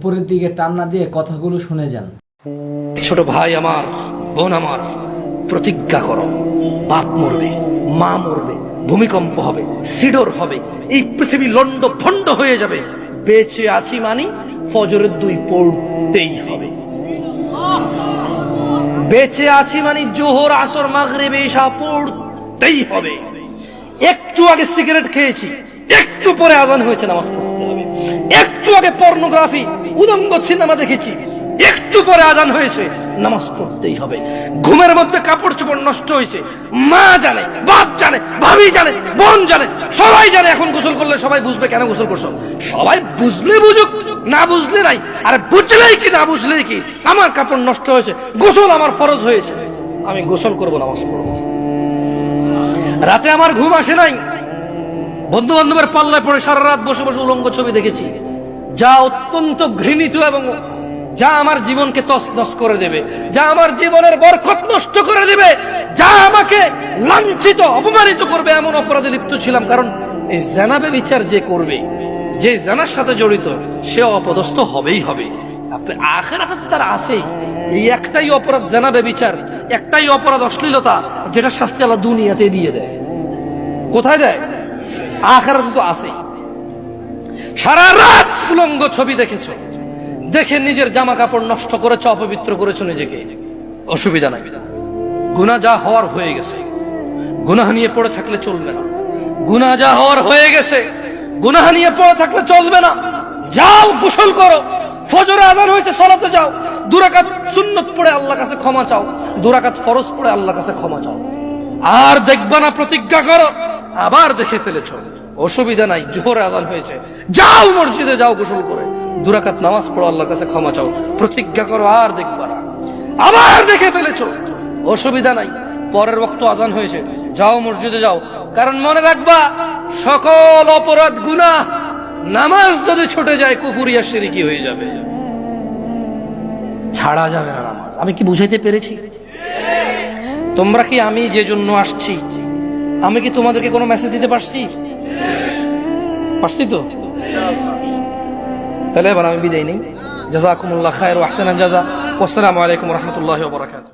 উপরের দিকে টান না দিয়ে কথাগুলো শুনে যান। ছোট ভাই আমার, বোন আমার, প্রতিজ্ঞা করো, বাপ মরবে, মা মরবে, ভূমিকম্প হবে, সিডর হবে, এই পৃথিবী লন্ড ভন্ড হয়ে যাবে, বেঁচে আছি মানি ফজরের 2 পড়তেই হবে। বেঁচে আছি মানে জোহর, আসর, মাগরিব, ইশা পড়তেই হবে। একটু আগে সিগারেট খেয়েছি, একটু পরে আজান হয়েছে, নামাজ পড়তে হবে। একটু আগে পর্নোগ্রাফি, উদঙ্গ সিনেমা দেখেছি, একটু পরে আজান হয়েছে, নামাজ পড়তেই হবে। ঘুমের মধ্যে কাপড় চোপড় নষ্ট হয়েছে, মা জানে, বাপ জানে, ভাবি জানে, বোন জানে, সবাই জানে। এখন গোসল করলে সবাই বুঝবে কেন গোসল করছো। সবাই বুঝলে বুঝুক, না বুঝলে নাই। আরে বুঝলেই কি না বুঝলেই কি, আমার কাপড় নষ্ট হয়েছে, গোসল আমার ফরজ হয়েছে, আমি গোসল করবো, নামাজ পড়বো। রাতে আমার ঘুম আসে নাই, বন্ধু বান্ধবের পাল্লায় পড়ে সারা রাত বসে বসে উলঙ্গ ছবি দেখেছি, যা অত্যন্ত ঘৃণিত এবং যা আমার জীবনকে তছনছ করে দেবে, যা আমার জীবনের বরকত নষ্ট করে দেবে, যা আমাকে লাঞ্ছিত অপমানিত করবে, এমন অপরাধে লিপ্ত ছিলাম। কারণ এই জানাবে বিচার যে করবে, যে জানার সাথে জড়িত, সে অপদস্থ হবেই হবে। আখিরাতে তো তার আছেই। এই একটাই অপরাধ জানাবে বিচার, একটাই অপরাধ অশ্লীলতা, যেটা শাস্তি আল্লাহ দুনিয়াতে দিয়ে দেয়। কোথায় দেয়? আখিরাতে তো আছেই। সারা রাত উলঙ্গ ছবি দেখেছো, দেখে নিজের জামা কাপড় নষ্ট করেছো, অপবিত্র করেছো নিজেকে, অসুবিধা নাই। গুনাহ যা হওয়ার হয়ে গেছে, গুনাহ নিয়ে পড়ে থাকলে চলবে না। গুনাহ যা হওয়ার হয়ে গেছে, গুনাহ নিয়ে পড়ে থাকলে চলবে না। যাও গোসল করো, ফজরে আযান হয়েছে, সালাতে যাও, 2 রাকাত সুন্নাত পড়ে আল্লাহর কাছে ক্ষমা চাও, 2 রাকাত ফরজ পড়ে আল্লাহর কাছে ক্ষমা চাও। আর দেখবা না, প্রতিজ্ঞা করো। আবার দেখে ফেলেছো, অসুবিধা নাই, জোহর আযান হয়েছে, যাও মসজিদে, যাও গোসল করে 2 রাকাত নামাজ পড়ো, আল্লাহর কাছে ক্ষমা চাও, প্রতিজ্ঞা করো। আর দেখবা না। আবার দেখে ফেলেছো, অসুবিধা নাই, পরের ওয়াক্ত আযান হয়েছে, যাও মসজিদে যাও। কারণ মনে রাখবা, সকল অপরাধ গুনাহ নামাজ যদি ছুটে যায় কুফরিয়া শিরকি হয়ে যাবে, ছাড়া যাবে না নামাজ। আমি কি বুঝাইতে পেরেছি? তোমরা কি, আমি যে জন্য আসছি, আমি কি তোমাদেরকে কোনো মেসেজ দিতে পারছি? পারছি তো? তাহলে এবার আমি বিদায় নেই। জাযাকুমুল্লাহ খায়র ওয়া আহসানাল জাযা। ওয়াসসালামু আলাইকুম ওয়া রাহমাতুল্লাহি ওয়া বারাকাতুহু।